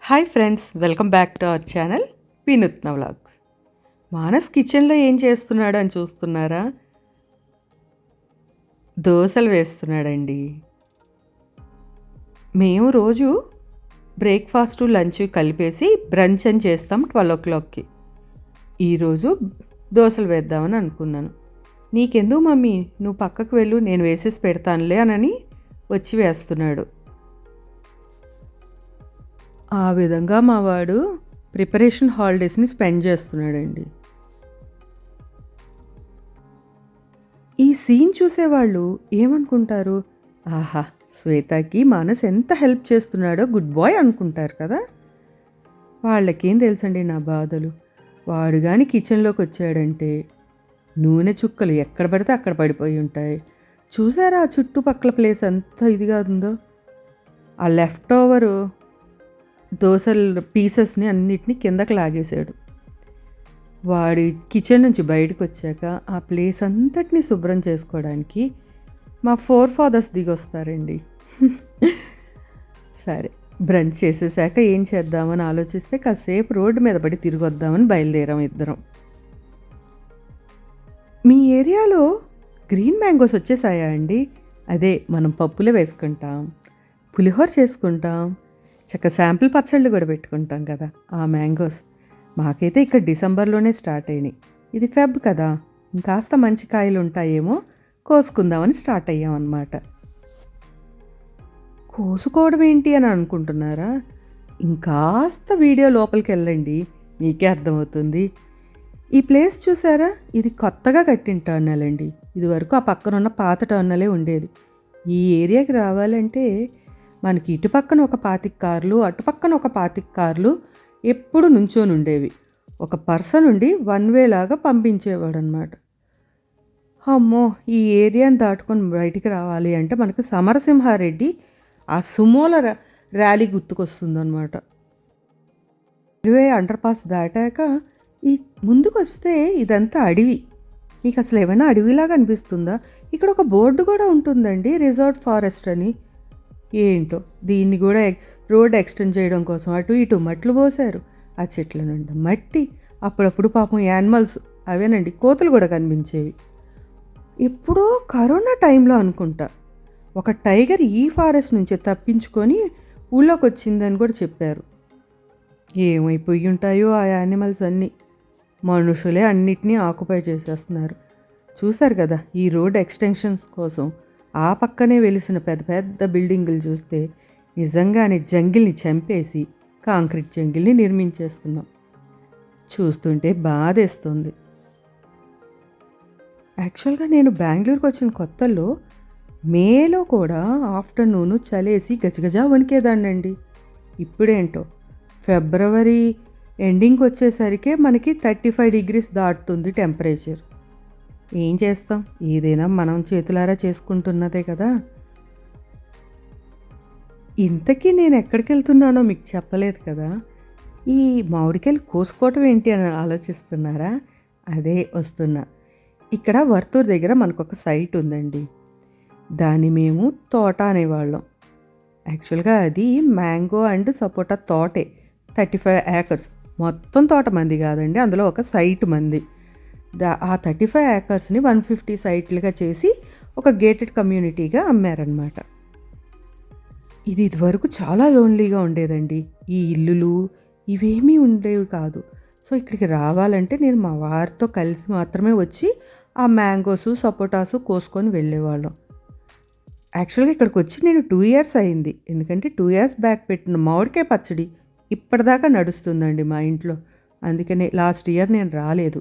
Hi friends, welcome back to our channel వినూత్న vlogs. Manas కిచెన్లో ఏం చేస్తున్నాడు అని చూస్తున్నారా? దోశలు వేస్తున్నాడండి. మేము రోజు బ్రేక్ఫాస్ట్ లంచ్ కలిపేసి బ్రంచ్ అని చేస్తాం 12 o'clockకి. ఈరోజు దోశలు వేద్దామని అనుకున్నాను. నీకెందుకు మమ్మీ, నువ్వు పక్కకు వెళ్ళు, నేను వేసేసి పెడతానులే అని వచ్చి వేస్తున్నాడు. ఆ విధంగా మా వాడు ప్రిపరేషన్ హాలిడేస్ని స్పెండ్ చేస్తున్నాడండి. ఈ సీన్ చూసేవాళ్ళు ఏమనుకుంటారు? ఆహా, శ్వేతకి మానస్ ఎంత హెల్ప్ చేస్తున్నాడో, గుడ్ బాయ్ అనుకుంటారు కదా. వాళ్ళకేం తెలుసండి నా బాధలు. వాడు కానీ కిచెన్లోకి వచ్చాడంటే నూనె చుక్కలు ఎక్కడ పడితే అక్కడ పడిపోయి ఉంటాయి. చూసారా ఆ చుట్టుపక్కల ప్లేస్ ఎంత ఇదిగా ఉందో. ఆ లెఫ్ట్ ఓవరు దోశల పీసెస్ని అన్నిటినీ కిందకి లాగేశాడు. వాడి కిచెన్ నుంచి బయటకు వచ్చాక ఆ ప్లేస్ అంతటినీ శుభ్రం చేసుకోవడానికి మా 4 fathers దిగొస్తారండి. సరే, బ్రంచ్ చేసేసాక ఏం చేద్దామని ఆలోచిస్తే కాసేపు రోడ్డు మీద పడి తిరిగి వద్దామని బయలుదేరాం ఇద్దరం. మీ ఏరియాలో గ్రీన్ మ్యాంగోస్ వచ్చేసాయా అండి? అదే మనం పప్పులో వేసుకుంటాం, పులిహోర చేసుకుంటాం, చక్క శాంపుల్ పచ్చళ్ళు కూడా పెట్టుకుంటాం కదా ఆ మ్యాంగోస్. మాకైతే ఇక్కడ డిసెంబర్లోనే స్టార్ట్ అయినాయి. ఇది ఫెబ్ కదా, ఇంకాస్త మంచి కాయలు ఉంటాయేమో కోసుకుందామని స్టార్ట్ అయ్యామన్నమాట. కోసుకోవడం ఏంటి అని అనుకుంటున్నారా? ఇంకాస్త వీడియో లోపలికి వెళ్ళండి, మీకే అర్థమవుతుంది. ఈ ప్లేస్ చూసారా? ఇది కొత్తగా కట్టిన టర్నల్ అండి. ఇది వరకు ఆ పక్కన ఉన్న పాత టర్నలే ఉండేది. ఈ ఏరియాకి రావాలంటే మనకి ఇటు పక్కన ఒక 25 కార్లు, అటుపక్కన ఒక 25 కార్లు ఎప్పుడు నుంచొని ఉండేవి. ఒక పర్సన్ ఉండి 1 way లాగా పంపించేవాడు అనమాట. అమ్మో, ఈ ఏరియాని దాటుకొని బయటికి రావాలి అంటే మనకు సమరసింహారెడ్డి ఆ సుమోల ర్యాలీ గుర్తుకొస్తుందన్నమాట. రైల్వే అండర్ పాస్ దాటాక ఈ ముందుకు వస్తే ఇదంతా అడవి. మీకు అసలు ఏమైనా అడవిలాగా అనిపిస్తుందా? ఇక్కడ ఒక బోర్డు కూడా ఉంటుందండి, రిజర్వ్ ఫారెస్ట్ అని. ఏంటో దీన్ని కూడా రోడ్ ఎక్స్టెండ్ చేయడం కోసం అటు ఇటు మట్లు పోసారు. ఆ చెట్ల నుండి మట్టి, అప్పుడప్పుడు పాపం యానిమల్స్, అవేనండి కోతులు కూడా కనిపించేవి. ఎప్పుడో కరోనా టైంలో అనుకుంటా ఒక టైగర్ ఈ ఫారెస్ట్ నుంచి తప్పించుకొని ఊళ్ళోకి వచ్చిందని కూడా చెప్పారు. ఏమైపోయి ఉంటాయో ఆ యానిమల్స్ అన్నీ. మనుషులే అన్నిటినీ ఆక్యుపై చేసేస్తున్నారు. చూశారు కదా, ఈ రోడ్ ఎక్స్టెన్షన్స్ కోసం ఆ పక్కనే వెలిసిన పెద్ద పెద్ద బిల్డింగులు చూస్తే నిజంగానే జంగిల్ని చంపేసి కాంక్రీట్ జంగిల్ని నిర్మించేస్తున్నాం. చూస్తుంటే బాధేస్తుంది. యాక్చువల్గా నేను బెంగళూరుకి వచ్చిన కొత్తల్లో మేలో కూడా ఆఫ్టర్నూను చలేసి గజగజా వణికేదాన్నండి. ఇప్పుడేంటో ఫిబ్రవరి ఎండింగ్కి వచ్చేసరికి మనకి 35 degrees దాటుతుంది టెంపరేచర్. ఏం చేస్తాం, ఏదైనా మనం చేతులారా చేసుకుంటున్నదే కదా. ఇంతకీ నేను ఎక్కడికి వెళ్తున్నానో మీకు చెప్పలేదు కదా. ఈ మామిడికాయలు కోసుకోవటం ఏంటి అని ఆలోచిస్తున్నారా? అదే వస్తున్నా. ఇక్కడ వర్తూర్ దగ్గర మనకు ఒక సైట్ ఉందండి. దాన్ని మేము తోట అనేవాళ్ళం. యాక్చువల్గా అది మ్యాంగో అండ్ సపోటా తోటే. 35 acres మొత్తం తోట మంది కాదండి, అందులో ఒక సైట్ మంది. ఆ 35 acresని 150 సైట్లుగా చేసి ఒక గేటెడ్ కమ్యూనిటీగా అమ్మారనమాట. ఇది ఇదివరకు చాలా లోన్లీగా ఉండేదండి. ఈ ఇల్లులు ఇవేమీ ఉండేవి కాదు. సో ఇక్కడికి రావాలంటే నేను మా వారితో కలిసి మాత్రమే వచ్చి ఆ మ్యాంగోసు సపోటాసు కోసుకొని వెళ్ళేవాళ్ళం. యాక్చువల్గా ఇక్కడికి వచ్చి నేను 2 years అయింది. ఎందుకంటే 2 years బ్యాక్ పెట్టిన మామిడికాయ పచ్చడి ఇప్పటిదాకా నడుస్తుందండి మా ఇంట్లో. అందుకనే లాస్ట్ ఇయర్ నేను రాలేదు.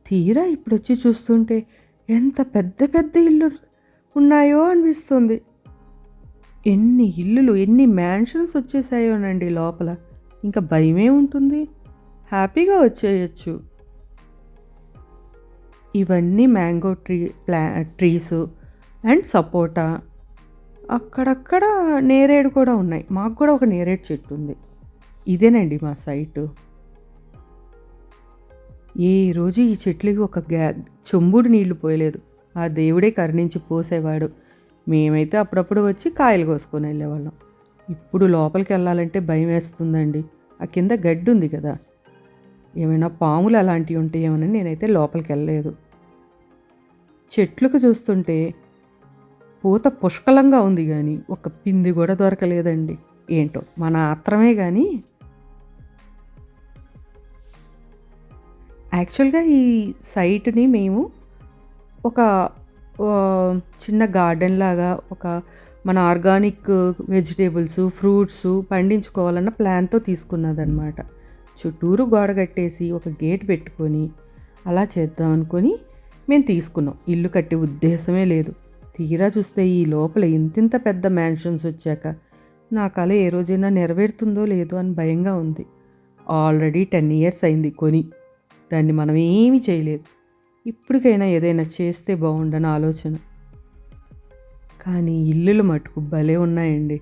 తీరా ఇప్పుడు వచ్చి చూస్తుంటే ఎంత పెద్ద పెద్ద ఇల్లు ఉన్నాయో అనిపిస్తుంది. ఎన్ని ఇల్లులు, ఎన్ని మ్యాన్షన్స్ వచ్చేసాయోనండి లోపల. ఇంకా భయమే ఉంటుంది, హ్యాపీగా వచ్చేయచ్చు. ఇవన్నీ మ్యాంగో ట్రీస్ అండ్ సపోటా. అక్కడక్కడ నేరేడు కూడా ఉన్నాయి. మాకు కూడా ఒక నేరేడు చెట్టు ఉంది. ఇదేనండి మా సైటు. ఏ రోజు ఈ చెట్లకి ఒక చెంబుడు నీళ్లు పోయలేదు. ఆ దేవుడే కరుణించి పోసేవాడు. మేమైతే అప్పుడప్పుడు వచ్చి కాయలు కోసుకొని వెళ్ళేవాళ్ళం. ఇప్పుడు లోపలికి వెళ్ళాలంటే భయం వేస్తుందండి. ఆ కింద గడ్డి ఉంది కదా, ఏమైనా పాములు అలాంటివి ఉంటాయేమోనని నేనైతే లోపలికి వెళ్ళలేదు. చెట్లకు చూస్తుంటే పూత పుష్కలంగా ఉంది కానీ ఒక పింది కూడా దొరకలేదండి. ఏంటో మన ఆత్రమే కానీ. యాక్చువల్గా ఈ సైట్ని మేము ఒక చిన్న గార్డెన్ లాగా, ఒక మన ఆర్గానిక్ వెజిటేబుల్స్, ఫ్రూట్స్ పండించుకోవాలన్న ప్లాన్తో తీసుకున్నదనమాట. చుట్టూరు గోడ కట్టేసి ఒక గేట్ పెట్టుకొని అలా చేద్దాం అనుకొని మేము తీసుకున్నాం. ఇల్లు కట్టే ఉద్దేశమే లేదు. తీరా చూస్తే ఈ లోపల ఇంతింత పెద్ద మ్యాన్షన్స్ వచ్చాక నా కల ఏ రోజైనా నెరవేరుతుందో లేదో అని భయంగా ఉంది. ఆల్రెడీ 10 years అయింది కొని. దాన్ని మనం ఏమీ చేయలేదు. ఇప్పటికైనా ఏదైనా చేస్తే బాగుండని ఆలోచన. కానీ ఇల్లులు మటుకు భలే ఉన్నాయండి.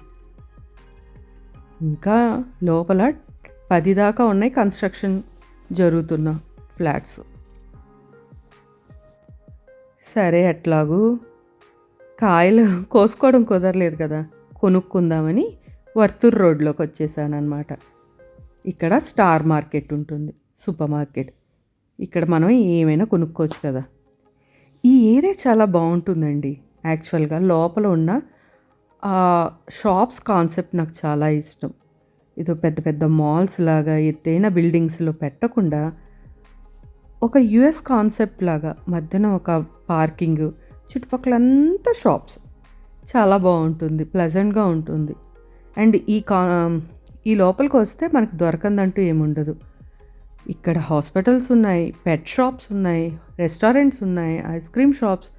ఇంకా లోపల 10 దాకా ఉన్నాయి కన్స్ట్రక్షన్ జరుగుతున్న ఫ్లాట్స్. సరే, ఎట్లాగూ కాయలు కోసుకోవడం కుదరలేదు కదా, కొనుక్కుందామని వర్తూర్ రోడ్లోకి వచ్చేసానమాట. ఇక్కడ స్టార్ మార్కెట్ ఉంటుంది, సూపర్ మార్కెట్. ఇక్కడ మనం ఏమైనా కొనుక్కోవచ్చు కదా. ఈ ఏరియా చాలా బాగుంటుందండి. యాక్చువల్గా లోపల ఉన్న షాప్స్ కాన్సెప్ట్ నాకు చాలా ఇష్టం. ఇదో పెద్ద పెద్ద మాల్స్ లాగా ఎత్తైన బిల్డింగ్స్లో పెట్టకుండా ఒక యుఎస్ కాన్సెప్ట్ లాగా మధ్యన ఒక పార్కింగ్, చుట్టుపక్కలంతా షాప్స్. చాలా బాగుంటుంది, ప్లెజెంట్గా ఉంటుంది. అండ్ ఈ లోపలికి వస్తే మనకు దొరకందంటూ ఏముండదు. ఇక్కడ హాస్పిటల్స్ ఉన్నాయి, పెట్ షాప్స్ ఉన్నాయి, రెస్టారెంట్స్ ఉన్నాయి, ice cream shops,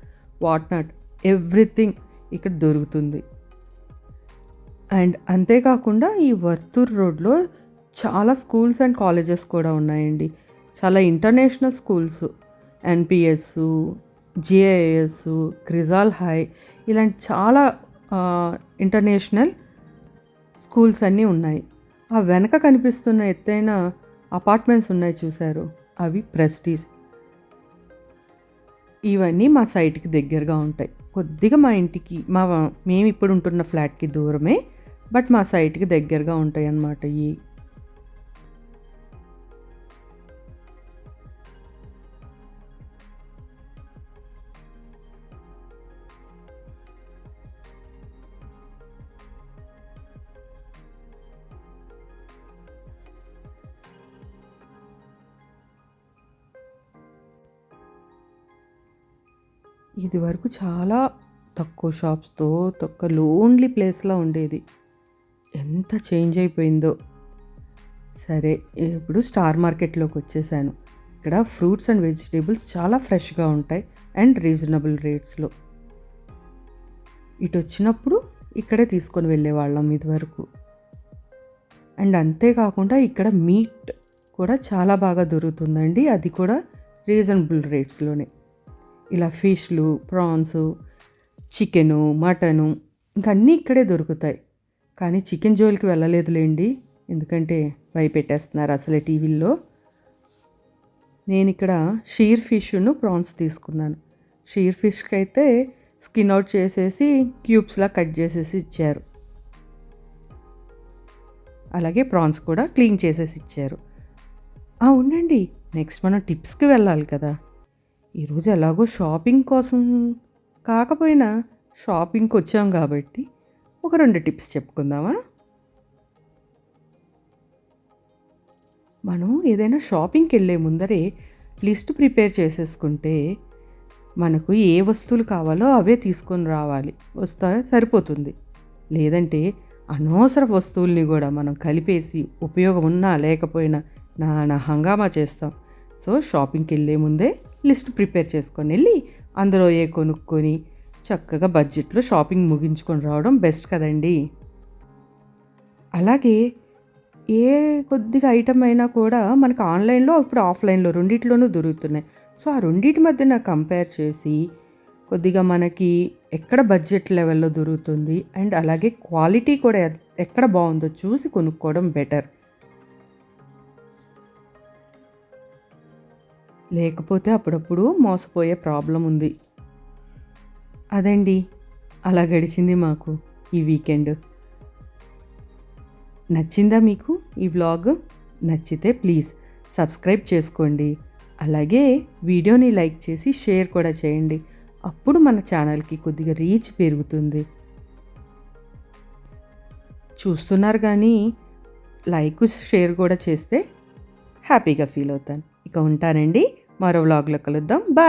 what not, everything ఇక్కడ దొరుకుతుంది. అండ్ అంతేకాకుండా ఈ వర్తూర్ రోడ్లో చాలా స్కూల్స్ అండ్ కాలేజెస్ కూడా ఉన్నాయండి. చాలా international schools, NPS, GIS, క్రిజాల్ high, ఇలాంటి చాలా ఇంటర్నేషనల్ స్కూల్స్ అన్నీ ఉన్నాయి. ఆ వెనక కనిపిస్తున్న ఎత్తైన అపార్ట్మెంట్స్ ఉన్నాయి చూశారు, అవి ప్రెస్టీజ్. ఇవన్నీ మా సైట్కి దగ్గరగా ఉంటాయి. కొద్దిగా మా ఇంటికి, మేము ఇప్పుడు ఉంటున్న ఫ్లాట్కి దూరమే, బట్ మా సైట్కి దగ్గరగా ఉంటాయి అన్నమాట. ఇది వరకు చాలా తక్కువ షాప్స్తో ఒక లోన్లీ ప్లేస్లా ఉండేది. ఎంత చేంజ్ అయిపోయిందో. సరే, ఇప్పుడు స్టార్ మార్కెట్లోకి వచ్చేసాను. ఇక్కడ ఫ్రూట్స్ అండ్ వెజిటేబుల్స్ చాలా ఫ్రెష్గా ఉంటాయి అండ్ రీజనబుల్ రేట్స్లో. ఇటు వచ్చినప్పుడు ఇక్కడే తీసుకొని వెళ్ళేవాళ్ళం ఇదివరకు. అండ్ అంతేకాకుండా ఇక్కడ మీట్ కూడా చాలా బాగా దొరుకుతుందండి, అది కూడా రీజనబుల్ రేట్స్లోనే. ఇలా ఫిష్లు, ప్రాన్స్, చికెను, మటను ఇంకా అన్నీ ఇక్కడే దొరుకుతాయి. కానీ చికెన్ జోలికి వెళ్ళలేదులేండి, ఎందుకంటే భయపెట్టేస్తున్నారు అసలే టీవీల్లో. నేను ఇక్కడ షీర్ ఫిష్ను ప్రాన్స్ తీసుకున్నాను. షీర్ ఫిష్కి అయితే స్కిన్ అవుట్ చేసేసి క్యూబ్స్లా కట్ చేసేసి ఇచ్చారు. అలాగే ప్రాన్స్ కూడా క్లీన్ చేసేసి ఇచ్చారు. ఉండండి, నెక్స్ట్ మనం టిప్స్కి వెళ్ళాలి కదా. ఈరోజు ఎలాగో షాపింగ్ కోసం కాకపోయినా షాపింగ్కి వచ్చాం కాబట్టి ఒక 2 టిప్స్ చెప్పుకుందామా. మనం ఏదైనా షాపింగ్కి వెళ్ళే ముందరే లిస్ట్ ప్రిపేర్ చేసేసుకుంటే మనకు ఏ వస్తువులు కావాలో అవే తీసుకొని రావాలి, సరిపోతుంది. లేదంటే అనవసర వస్తువుల్ని కూడా మనం కలిపేసి ఉపయోగం ఉన్నా లేకపోయినా నానా హంగామా చేస్తాం. సో షాపింగ్కి వెళ్ళే ముందే లిస్ట్ ప్రిపేర్ చేసుకొని వెళ్ళి అందులో కొనుక్కొని చక్కగా బడ్జెట్లో షాపింగ్ ముగించుకొని రావడం బెస్ట్ కదండి. అలాగే ఏ కొద్దిగా ఐటమ్ అయినా కూడా మనకు ఆన్లైన్లో, ఇప్పుడు ఆఫ్లైన్లో రెండిట్లోనూ దొరుకుతున్నాయి. సో ఆ రెండింటి మధ్యన కంపేర్ చేసి కొద్దిగా మనకి ఎక్కడ బడ్జెట్ లెవెల్లో దొరుకుతుంది అండ్ అలాగే క్వాలిటీ కూడా ఎక్కడ బాగుందో చూసి కొనుక్కోవడం బెటర్. లేకపోతే అప్పుడప్పుడు మోసపోయే ప్రాబ్లం ఉంది. అదండి, అలా గడిచింది మాకు ఈ వీకెండ్. నచ్చిందా మీకు ఈ వ్లాగ్? నచ్చితే ప్లీజ్ సబ్స్క్రైబ్ చేసుకోండి. అలాగే వీడియోని లైక్ చేసి షేర్ కూడా చేయండి. అప్పుడు మన ఛానల్కి కొద్దిగా రీచ్ పెరుగుతుంది. చూస్తున్నారు కానీ లైక్ షేర్ కూడా చేస్తే హ్యాపీగా ఫీల్ అవుతాను. ఇక ఉంటానండి. మరో వ్లాగ్లో కలుద్దాం. బాయ్.